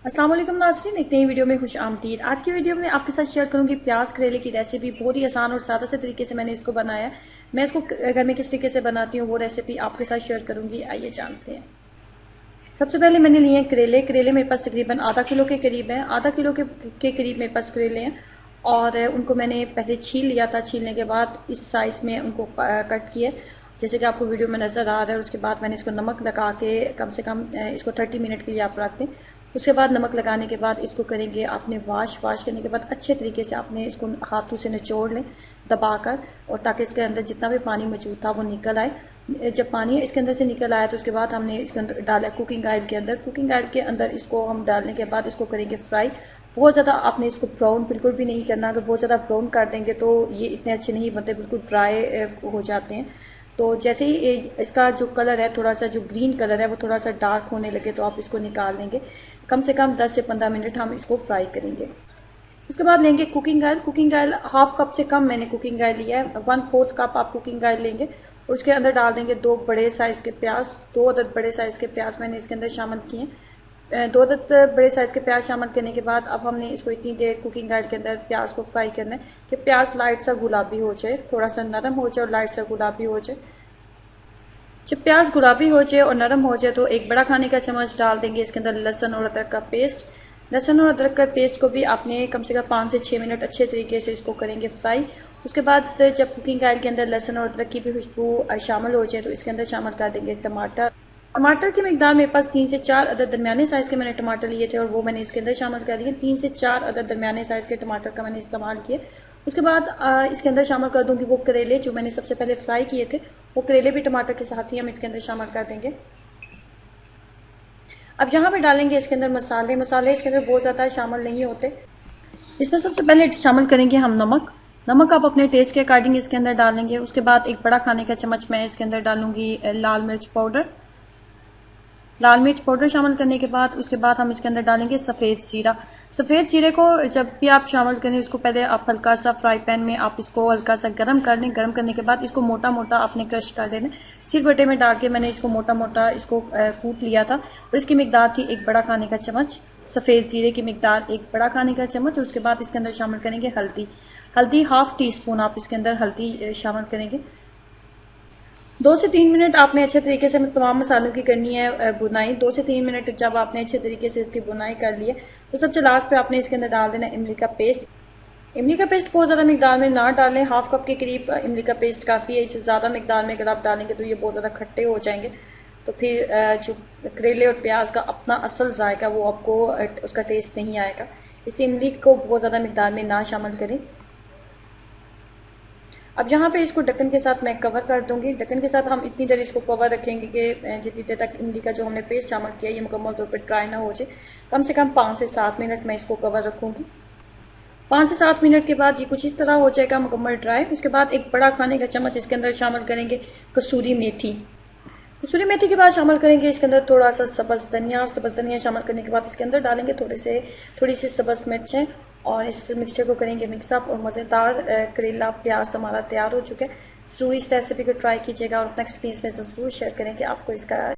अस्सलाम वालेकुम नाज़रीन, एक नई वीडियो में खुश आमदीद। आज की वीडियो में आपके साथ शेयर करूंगी प्याज करेले की रेसिपी। बहुत ही आसान और सादा से तरीके से मैंने इसको बनाया है। मैं इसको घर में किस तरीके से बनाती हूँ वो रेसिपी आपके साथ शेयर करूंगी। आइए जानते हैं। सबसे पहले मैंने लिए हैं करेले। करेले मेरे पास तकरीबन आधा किलो के करीब हैं। आधा किलो के करीब मेरे पास करेले हैं और उनको मैंने पहले छील लिया था। छीलने के बाद इस साइज़ में उनको कट किए, जैसे कि आपको वीडियो में नज़र आ रहा है। उसके बाद मैंने इसको नमक लगा के कम से कम इसको 30 मिनट के लिए आप रख दें। उसके बाद नमक लगाने के बाद इसको करेंगे आपने वाश करने के बाद अच्छे तरीके से आपने इसको हाथों से निचोड़ लें दबाकर, और ताकि इसके अंदर जितना भी पानी मौजूद था वो निकल आए। जब पानी इसके अंदर से निकल आया तो उसके बाद हमने इसके अंदर डाला कुकिंग ऑयल के अंदर। कुकिंग ऑयल के अंदर इसको हम डालने के बाद इसको करेंगे फ्राई। बहुत ज़्यादा आपने इसको ब्राउन बिल्कुल भी नहीं करना। अगर बहुत ज़्यादा ब्राउन कर देंगे तो ये इतने अच्छे नहीं बनते, बिल्कुल ड्राई हो जाते हैं। तो जैसे ही इसका जो कलर है, थोड़ा सा जो ग्रीन कलर है वो थोड़ा सा डार्क होने लगे तो आप इसको निकाल लेंगे। कम से कम 10 से 15 मिनट हम इसको फ्राई करेंगे। उसके बाद लेंगे cooking oil. Cooking oil half cup से कम मैंने कुकिंग ऑयल लिया है। 1/4 कप आप कुकिंग ऑयल लेंगे और उसके अंदर डाल देंगे 2 बड़े साइज के प्याज। 2 अदद बड़े साइज के प्याज मैंने इसके अंदर शामिल किए। 2 अदद बड़े साइज के प्याज शामिल करने के बाद अब हमने इसको इतनी देर कुकिंग ऑयल के अंदर प्याज को फ्राई करना है कि प्याज लाइट सा गुलाबी हो जाए, थोड़ा सा नरम हो जाए और लाइट सा गुलाबी हो जाए। जब प्याज गुलाबी हो जाए और नरम हो जाए तो एक बड़ा खाने का चम्मच डाल देंगे इसके अंदर लहसुन और अदरक का पेस्ट। लहसुन और अदरक का पेस्ट को भी आपने कम से कम 5 से 6 मिनट अच्छे तरीके से इसको करेंगे फ्राई। उसके बाद जब कुकिंग ऑयल के अंदर लहसुन और अदरक की भी खुशबू शामिल हो जाए तो इसके अंदर शामिल कर देंगे टमाटर। टमाटर की मिकदार मेरे पास 3 से 4 अदद दरमियाने साइज के मैंने टमाटर लिए थे और वो मैंने इसके अंदर शामिल कर दिए। 3 से 4 अदद दरमियाने साइज के टमाटर का मैंने इस्तेमाल किए। उसके बाद इसके अंदर शामिल कर दूंगी वो करेले जो मैंने सबसे पहले फ्राई किए थे। वो करेले भी टमाटर के साथ ही हम इसके अंदर शामिल कर देंगे। अब यहाँ पे डालेंगे इसके अंदर मसाले। मसाले इसके अंदर बहुत ज़्यादा शामिल नहीं होते। इसमें सबसे पहले शामिल करेंगे हम नमक। नमक आप अपने टेस्ट के अकॉर्डिंग इसके अंदर डालेंगे। उसके बाद एक बड़ा खाने का चम्मच मैं इसके अंदर डालूंगी लाल मिर्च पाउडर। लाल मिर्च पाउडर शामिल करने के बाद उसके बाद हम इसके अंदर डालेंगे सफ़ेद जीरा। सफ़ेद जीरे को जब भी आप शामिल करें उसको पहले आप हल्का सा फ्राई पैन में आप इसको हल्का सा गर्म कर लें। गर्म करने के बाद इसको मोटा मोटा आपने क्रश कर लेना। सिलबट्टे में डाल के मैंने इसको मोटा मोटा इसको कूट लिया था और इसकी मिकदार थी एक बड़ा खाने का चम्मच। सफ़ेद जीरे की मिकदार एक बड़ा खाने का चम्मच। उसके बाद इसके अंदर शामिल करेंगे हल्दी। हल्दी हाफ टी स्पून आप इसके अंदर हल्दी शामिल करेंगे। 2 से 3 मिनट आपने अच्छे तरीके से तमाम मसालों की करनी है बुनाई। 2 से 3 मिनट जब आपने अच्छे तरीके से इसकी बुनाई कर ली है तो सबसे लास्ट पे आपने इसके अंदर डाल देना इमली का पेस्ट। इमली का पेस्ट बहुत ज़्यादा मिकदार में ना डालें। हाफ कप के करीब इमली का पेस्ट काफ़ी है। इससे ज़्यादा मिकदार में अगर आप डालेंगे तो ये बहुत ज़्यादा खट्टे हो जाएंगे। तो फिर जो करेले और प्याज का अपना असल जायका वो आपको उसका टेस्ट नहीं आएगा। इस इमली को बहुत ज़्यादा मिकदार में ना शामिल करें। अब यहाँ पे इसको ढक्कन के साथ मैं कवर कर दूंगी। ढक्कन के साथ हम इतनी देर इसको कवर रखेंगे कि जितनी देर तक इमली का जो हमने पेस्ट शामिल किया ये मुकम्मल तौर पर ड्राई ना हो जाए। कम से कम 5 से 7 मिनट मैं इसको कवर रखूंगी। 5 से 7 मिनट के बाद ये कुछ इस तरह हो जाएगा मुकम्मल ड्राई। उसके बाद एक बड़ा खाने का चम्मच इसके अंदर शामिल करेंगे कसूरी मेथी। कसूरी मेथी के बाद शामिल करेंगे इसके अंदर थोड़ा सा सब्ज़ धनिया। सब्ज़ धनिया शामिल करने के बाद इसके अंदर डालेंगे थोड़ी सी सब्ज़ मिर्चें और इस मिक्सचर को करेंगे मिक्सअप। और मज़ेदार करेला प्याज हमारा तैयार हो चुका है। ज़रूर इस रेसिपी को ट्राई कीजिएगा और अपना एक्सपीरियंस में ज़रूर शेयर करें कि आपको इसका